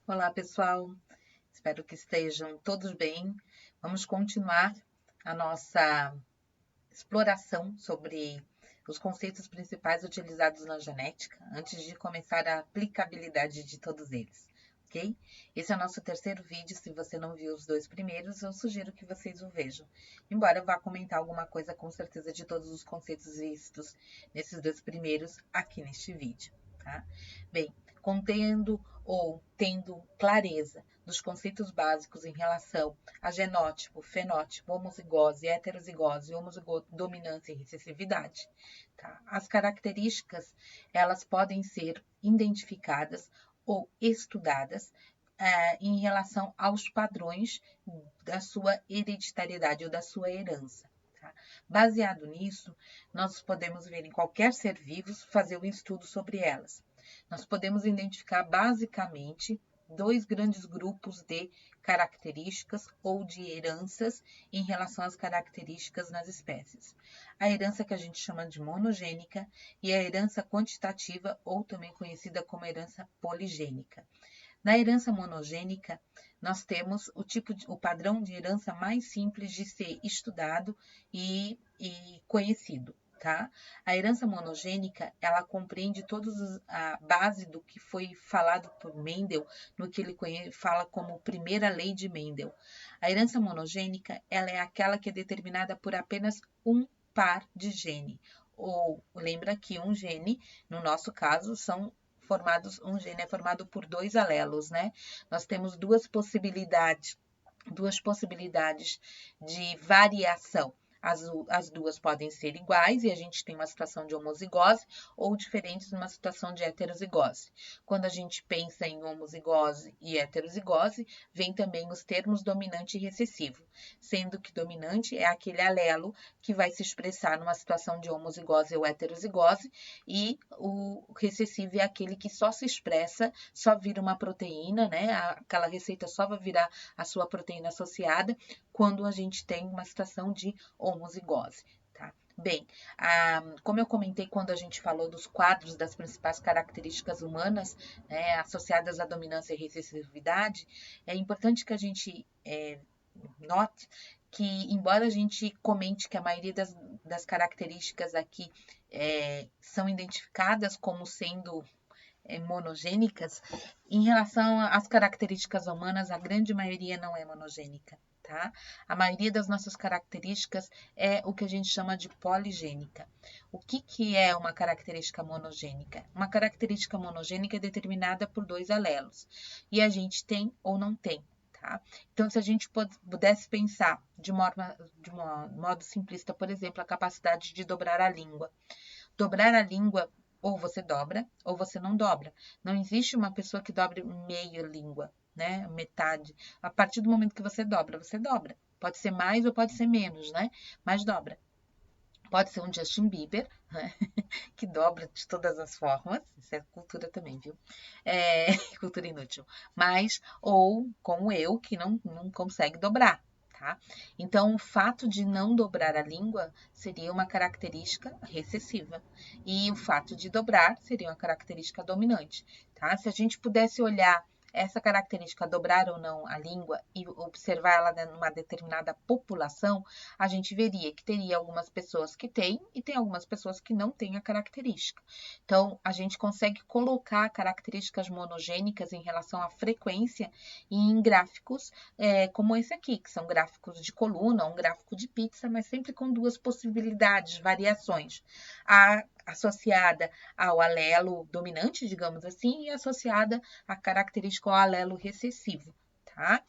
Olá, pessoal. Espero que estejam todos bem. Vamos continuar a nossa exploração sobre os conceitos principais utilizados na genética, antes de começar a aplicabilidade de todos eles, ok? Esse é o nosso terceiro vídeo. Se você não viu os dois primeiros, eu sugiro que vocês o vejam. Embora eu vá comentar alguma coisa com certeza de todos os conceitos vistos nesses dois primeiros aqui neste vídeo, tá? Bem, contendo ou tendo clareza dos conceitos básicos em relação a genótipo, fenótipo, homozigose, heterozigose, dominância e recessividade, tá? As características, elas podem ser identificadas ou estudadas em relação aos padrões da sua hereditariedade ou da sua herança. Tá? Baseado nisso, nós podemos ver em qualquer ser vivo fazer um estudo sobre elas. Nós podemos identificar basicamente dois grandes grupos de características ou de heranças em relação às características nas espécies. A herança que a gente chama de monogênica e a herança quantitativa, ou também conhecida como herança poligênica. Na herança monogênica, nós temos o padrão de herança mais simples de ser estudado e conhecido. Tá? A herança monogênica, ela compreende a base do que foi falado por Mendel, no que ele fala como primeira lei de Mendel. A herança monogênica, ela é aquela que é determinada por apenas um par de gene. Ou lembra que um gene, no nosso caso, um gene é formado por dois alelos, né? Nós temos duas possibilidades de variação. As duas podem ser iguais e a gente tem uma situação de homozigose ou diferentes numa situação de heterozigose. Quando a gente pensa em homozigose e heterozigose, vem também os termos dominante e recessivo, sendo que dominante é aquele alelo que vai se expressar numa situação de homozigose ou heterozigose e o recessivo é aquele que só se expressa, só vira uma proteína, né? Aquela receita só vai virar a sua proteína associada quando a gente tem uma situação de homozigose, tá? Bem, como eu comentei quando a gente falou dos quadros das principais características humanas, né, associadas à dominância e recessividade, é importante que a gente note que, embora a gente comente que a maioria das características aqui são identificadas como sendo monogênicas, em relação às características humanas, a grande maioria não é monogênica, tá? A maioria das nossas características é o que a gente chama de poligênica. O que é uma característica monogênica? Uma característica monogênica é determinada por dois alelos, e a gente tem ou não tem. Tá? Então, se a gente pudesse pensar de modo simplista, por exemplo, a capacidade de dobrar a língua. Dobrar a língua, ou você dobra, ou você não dobra. Não existe uma pessoa que dobre meia língua, né? Metade. A partir do momento que você dobra, você dobra. Pode ser mais ou pode ser menos, né? Mas dobra. Pode ser um Justin Bieber, né? Que dobra de todas as formas. Isso é cultura também, viu? Cultura inútil. Mas, ou como eu, que não consegue dobrar. Tá? Então, o fato de não dobrar a língua seria uma característica recessiva. E o fato de dobrar seria uma característica dominante. Tá? Se a gente pudesse olhar essa característica, dobrar ou não a língua, e observar ela numa determinada população, a gente veria que teria algumas pessoas que têm e tem algumas pessoas que não têm a característica. Então, a gente consegue colocar características monogênicas em relação à frequência em gráficos como esse aqui, que são gráficos de coluna, um gráfico de pizza, mas sempre com duas possibilidades, variações. Associada ao alelo dominante, digamos assim, e associada à característica ao alelo recessivo. Tá?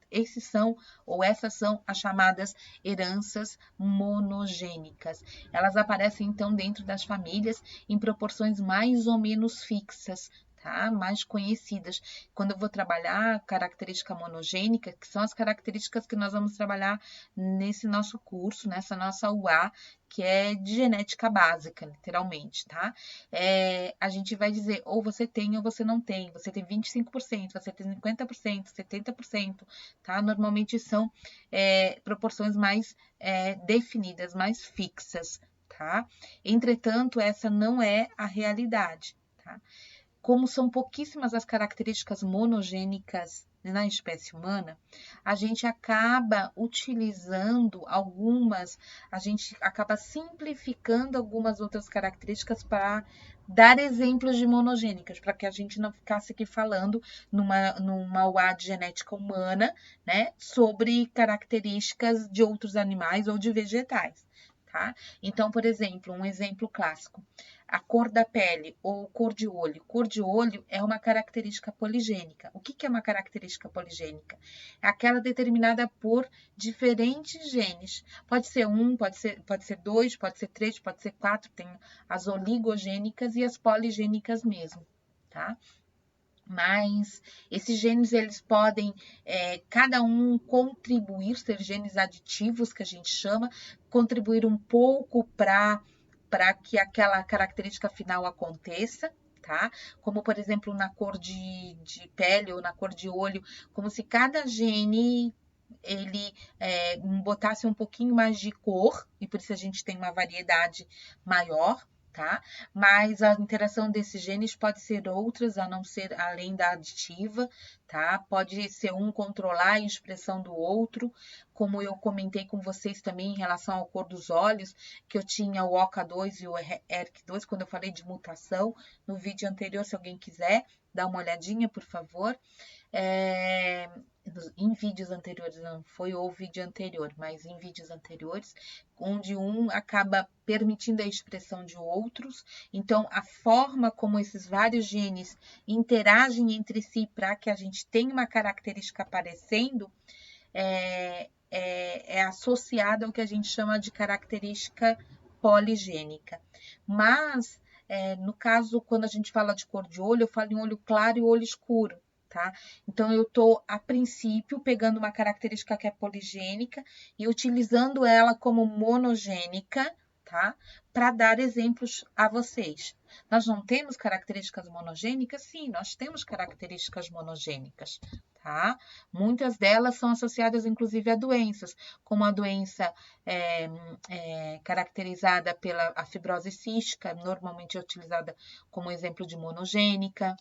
Esses são, ou essas são as chamadas heranças monogênicas. Elas aparecem, então, dentro das famílias em proporções mais ou menos fixas, tá? Mais conhecidas. Quando eu vou trabalhar característica monogênica, que são as características que nós vamos trabalhar nesse nosso curso, nessa nossa UA, que é de genética básica, literalmente, tá? A gente vai dizer, ou você tem ou você não tem. Você tem 25%, você tem 50%, 70%, tá? Normalmente são proporções mais definidas, mais fixas, tá? Entretanto, essa não é a realidade, tá? como são pouquíssimas as características monogênicas na espécie humana, a gente acaba utilizando algumas, a gente acaba simplificando algumas outras características para dar exemplos de monogênicas, para que a gente não ficasse aqui falando numa UA de genética humana, né, sobre características de outros animais ou de vegetais. Tá? Então, por exemplo, um exemplo clássico, a cor da pele ou cor de olho. Cor de olho é uma característica poligênica. O que é uma característica poligênica? É aquela determinada por diferentes genes. Pode ser um, pode ser dois, pode ser três, pode ser quatro. Tem as oligogênicas e as poligênicas mesmo, tá? Mas esses genes, eles podem, cada um contribuir, ser genes aditivos, que a gente chama, contribuir um pouco para que aquela característica final aconteça, tá? Como, por exemplo, na cor de pele ou na cor de olho, como se cada gene ele botasse um pouquinho mais de cor, e por isso a gente tem uma variedade maior, tá? Mas a interação desses genes pode ser outras, a não ser além da aditiva, tá? Pode ser um controlar a expressão do outro, como eu comentei com vocês também em relação à cor dos olhos, que eu tinha o OCA2 e o ERK2, quando eu falei de mutação, no vídeo anterior, se alguém quiser, dá uma olhadinha, por favor. Em vídeos anteriores, não foi o vídeo anterior, mas em vídeos anteriores, onde um acaba permitindo a expressão de outros. Então, a forma como esses vários genes interagem entre si para que a gente tenha uma característica aparecendo é associada ao que a gente chama de característica poligênica. Mas, no caso, quando a gente fala de cor de olho, eu falo em olho claro e olho escuro. Tá? Então, eu estou, a princípio, pegando uma característica que é poligênica e utilizando ela como monogênica, tá? Para dar exemplos a vocês. Nós não temos características monogênicas? Sim, nós temos características monogênicas, tá? Muitas delas são associadas, inclusive, a doenças, como a doença caracterizada pela a fibrose cística, normalmente é utilizada como exemplo de monogênica.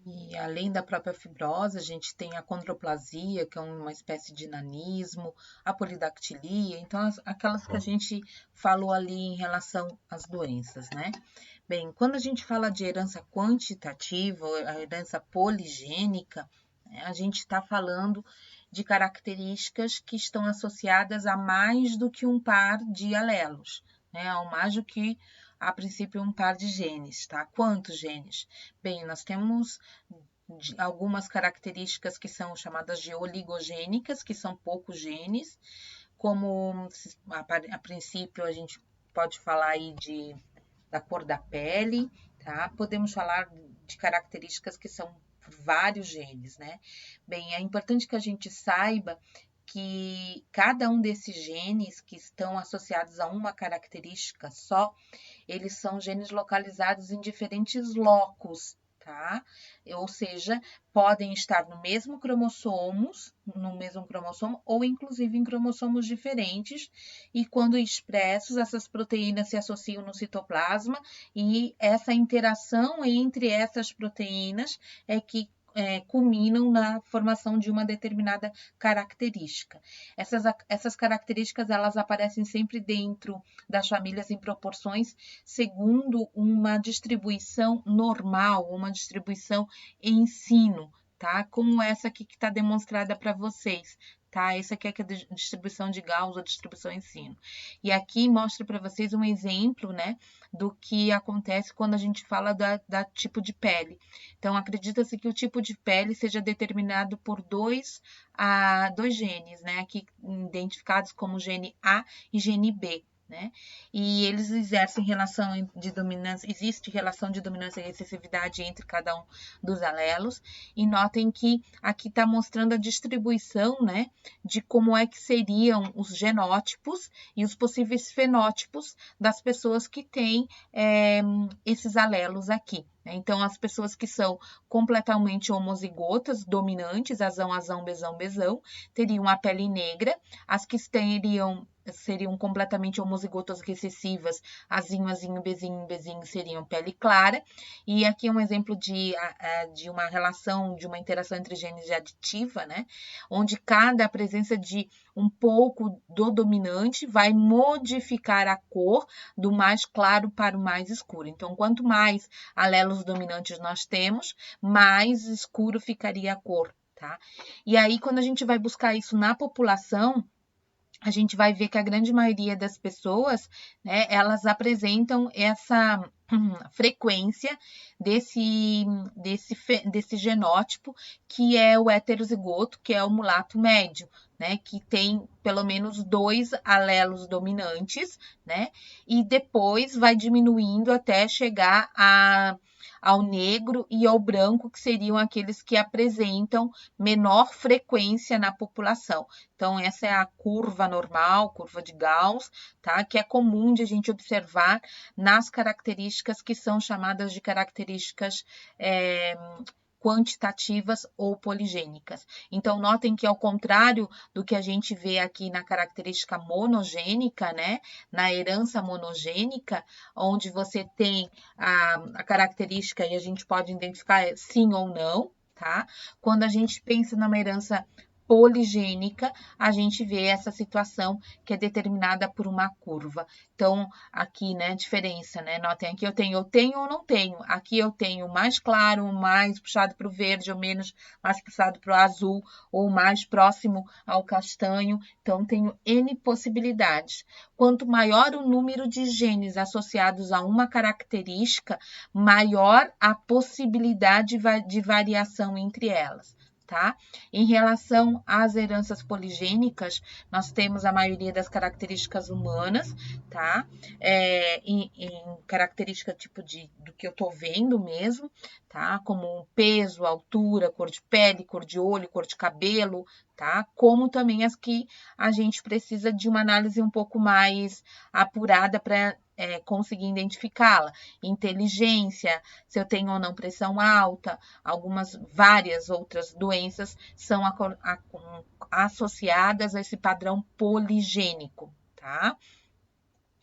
E além da própria fibrose, a gente tem a condroplasia, que é uma espécie de nanismo, a polidactilia, então aquelas que a gente falou ali em relação às doenças, né? Bem, quando a gente fala de herança quantitativa, a herança poligênica, a gente está falando de características que estão associadas a mais do que um par de alelos, né? Ao mais do que a princípio um par de genes, tá? Quantos genes? Bem, nós temos algumas características que são chamadas de oligogênicas, que são poucos genes, como a princípio a gente pode falar aí da cor da pele, tá? Podemos falar de características que são vários genes, né? Bem, é importante que a gente saiba que cada um desses genes que estão associados a uma característica só, eles são genes localizados em diferentes locos, tá? Ou seja, podem estar no mesmo cromossomo ou inclusive em cromossomos diferentes, e quando expressos, essas proteínas se associam no citoplasma, e essa interação entre essas proteínas é que culminam na formação de uma determinada característica. Essas características, elas aparecem sempre dentro das famílias em proporções segundo uma distribuição normal, uma distribuição em sino, tá? Como essa aqui que está demonstrada para vocês, tá? Essa aqui é a distribuição de Gauss, a distribuição em sino. E aqui mostra para vocês um exemplo, né, do que acontece quando a gente fala da tipo de pele. Então, acredita-se que o tipo de pele seja determinado por dois genes, né, aqui identificados como gene A e gene B. Né? E eles exercem relação de dominância, existe relação de dominância e excessividade entre cada um dos alelos, e notem que aqui está mostrando a distribuição, né, de como é que seriam os genótipos e os possíveis fenótipos das pessoas que têm esses alelos aqui. Então, as pessoas que são completamente homozigotas, dominantes, azão, azão, bezão, bezão, teriam a pele negra. As que seriam completamente homozigotas recessivas, azinho, azinho, bezinho, bezinho, seriam pele clara. E aqui é um exemplo de uma relação, de uma interação entre genes aditiva, né? Onde cada presença de um pouco do dominante vai modificar a cor do mais claro para o mais escuro. Então, quanto mais alelos dominantes nós temos, mais escuro ficaria a cor, tá? E aí, quando a gente vai buscar isso na população, a gente vai ver que a grande maioria das pessoas, né, elas apresentam essa frequência desse genótipo, que é o heterozigoto, que é o mulato médio, né, que tem pelo menos 2 alelos dominantes, né, e depois vai diminuindo até chegar ao negro e ao branco, que seriam aqueles que apresentam menor frequência na população. Então, essa é a curva normal, curva de Gauss, tá? Que é comum de a gente observar nas características que são chamadas de características quantitativas ou poligênicas. Então, notem que ao contrário do que a gente vê aqui na característica monogênica, né, na herança monogênica, onde você tem a característica e a gente pode identificar sim ou não, tá? Quando a gente pensa numa herança poligênica, a gente vê essa situação que é determinada por uma curva. Então, aqui, né, diferença, né? Notem aqui eu tenho ou não tenho. Aqui eu tenho mais claro, mais puxado para o verde, ou menos mais puxado para o azul, ou mais próximo ao castanho. Então, tenho N possibilidades. Quanto maior o número de genes associados a uma característica, maior a possibilidade de variação entre elas. Tá? Em relação às heranças poligênicas, nós temos a maioria das características humanas, tá? Em característica tipo do que eu tô vendo mesmo, tá? Como peso, altura, cor de pele, cor de olho, cor de cabelo, tá? Como também as que a gente precisa de uma análise um pouco mais apurada para conseguir identificá-la. Inteligência, se eu tenho ou não pressão alta, várias outras doenças são associadas a esse padrão poligênico, tá?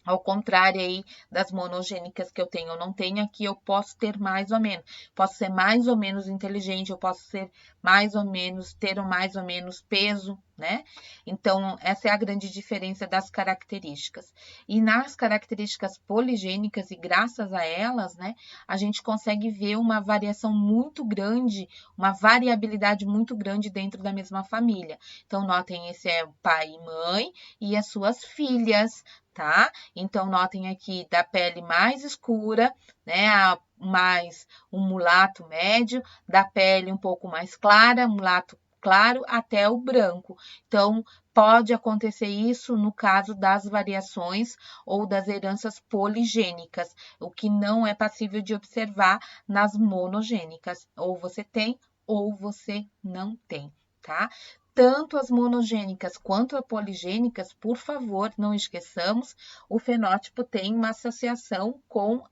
Ao contrário aí das monogênicas que eu tenho ou não tenho, aqui eu posso ter mais ou menos. Posso ser mais ou menos inteligente, eu posso ser mais ou menos, ter mais ou menos peso, né? Então, essa é a grande diferença das características. E nas características poligênicas, e graças a elas, né, a gente consegue ver uma variação muito grande, uma variabilidade muito grande dentro da mesma família. Então, notem, esse é o pai e mãe e as suas filhas, tá? Então, notem aqui da pele mais escura, né? Mais um mulato médio, da pele um pouco mais clara, mulato claro até o branco. Então, pode acontecer isso no caso das variações ou das heranças poligênicas, o que não é passível de observar nas monogênicas. Ou você tem ou você não tem, tá? Tanto as monogênicas quanto as poligênicas, por favor, não esqueçamos, o fenótipo tem uma associação com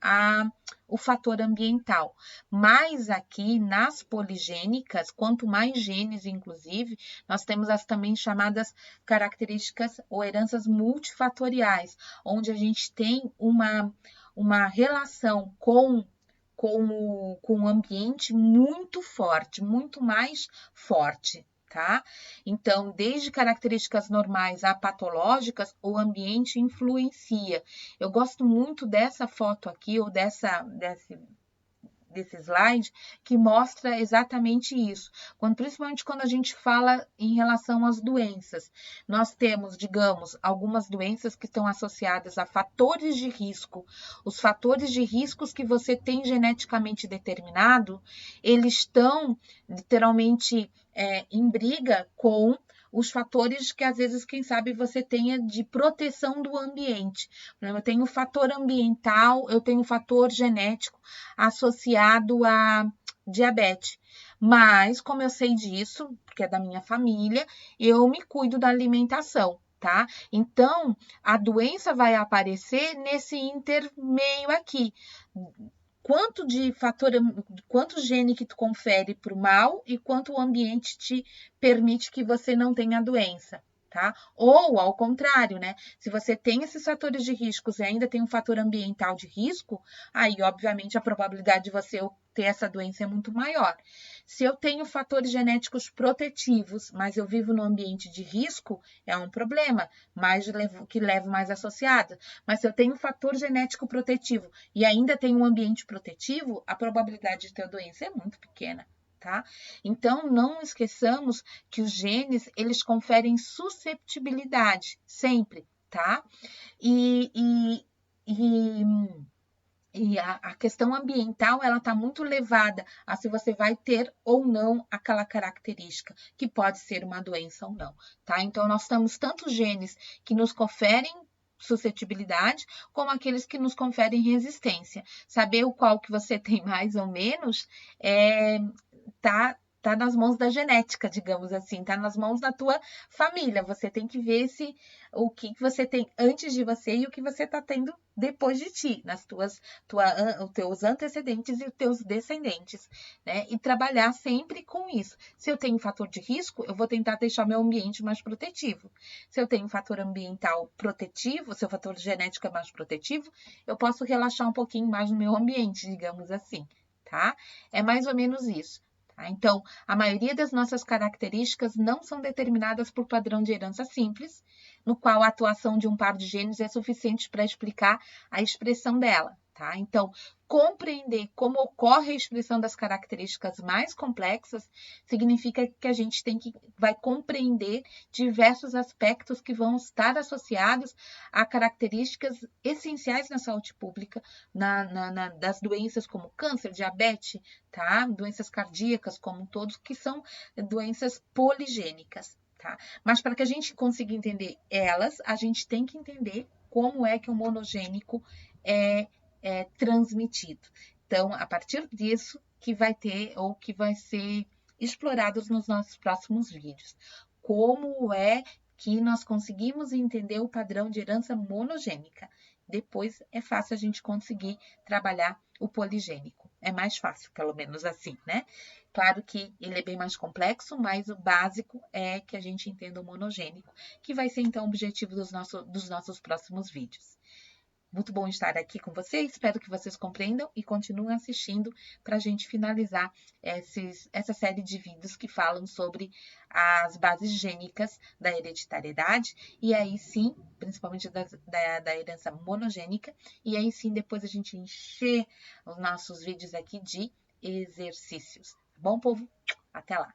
o fator ambiental. Mas aqui, nas poligênicas, quanto mais genes, inclusive, nós temos as também chamadas características ou heranças multifatoriais, onde a gente tem uma relação com o ambiente muito forte, muito mais forte, tá? Então, desde características normais a patológicas, o ambiente influencia. Eu gosto muito dessa foto aqui, ou desse slide, que mostra exatamente isso. Principalmente quando a gente fala em relação às doenças. Nós temos, digamos, algumas doenças que estão associadas a fatores de risco. Os fatores de riscos que você tem geneticamente determinado, eles estão literalmente em briga com os fatores que às vezes, quem sabe, você tenha de proteção do ambiente. Eu tenho o fator ambiental, eu tenho o fator genético associado a diabetes. Mas, como eu sei disso, porque é da minha família, eu me cuido da alimentação, tá? Então, a doença vai aparecer nesse intermeio aqui. quanto gene que tu confere para o mal e quanto o ambiente te permite que você não tenha a doença, tá? Ou ao contrário, né? Se você tem esses fatores de riscos e ainda tem um fator ambiental de risco, aí obviamente a probabilidade de você ter essa doença é muito maior. Se eu tenho fatores genéticos protetivos, mas eu vivo num ambiente de risco, é um problema, que levo mais associado. Mas se eu tenho fator genético protetivo e ainda tenho um ambiente protetivo, a probabilidade de ter a doença é muito pequena. Tá? Então, não esqueçamos que os genes, eles conferem susceptibilidade, sempre, tá? E, e, e e a questão ambiental, ela está muito levada a se você vai ter ou não aquela característica, que pode ser uma doença ou não, tá? Então, nós temos tantos genes que nos conferem suscetibilidade, como aqueles que nos conferem resistência. Saber o qual que você tem mais ou menos, tá nas mãos da genética, digamos assim, tá nas mãos da tua família. Você tem que ver o que você tem antes de você e o que você está tendo depois de ti, os teus antecedentes e os teus descendentes, né? E trabalhar sempre com isso. Se eu tenho fator de risco, eu vou tentar deixar meu ambiente mais protetivo. Se eu tenho fator ambiental protetivo, se o fator genético é mais protetivo, eu posso relaxar um pouquinho mais no meu ambiente, digamos assim, tá? É mais ou menos isso. Então, a maioria das nossas características não são determinadas por padrão de herança simples, no qual a atuação de um par de genes é suficiente para explicar a expressão dela. Tá? Então, compreender como ocorre a expressão das características mais complexas significa que a gente vai compreender diversos aspectos que vão estar associados a características essenciais na saúde pública, das doenças como câncer, diabetes, tá? Doenças cardíacas como todos, que são doenças poligênicas. Tá? Mas para que a gente consiga entender elas, a gente tem que entender como é que o monogênico é transmitido. Então, a partir disso que vai ter ou que vai ser explorados nos nossos próximos vídeos. Como é que nós conseguimos entender o padrão de herança monogênica. Depois é fácil a gente conseguir trabalhar o poligênico. É mais fácil, pelo menos assim, né? Claro que ele é bem mais complexo, mas o básico é que a gente entenda o monogênico, que vai ser então o objetivo dos nossos próximos vídeos. Muito bom estar aqui com vocês, espero que vocês compreendam e continuem assistindo para a gente finalizar essa série de vídeos que falam sobre as bases gênicas da hereditariedade, e aí sim, principalmente da herança monogênica, e aí sim depois a gente encher os nossos vídeos aqui de exercícios. Tá bom, povo? Até lá!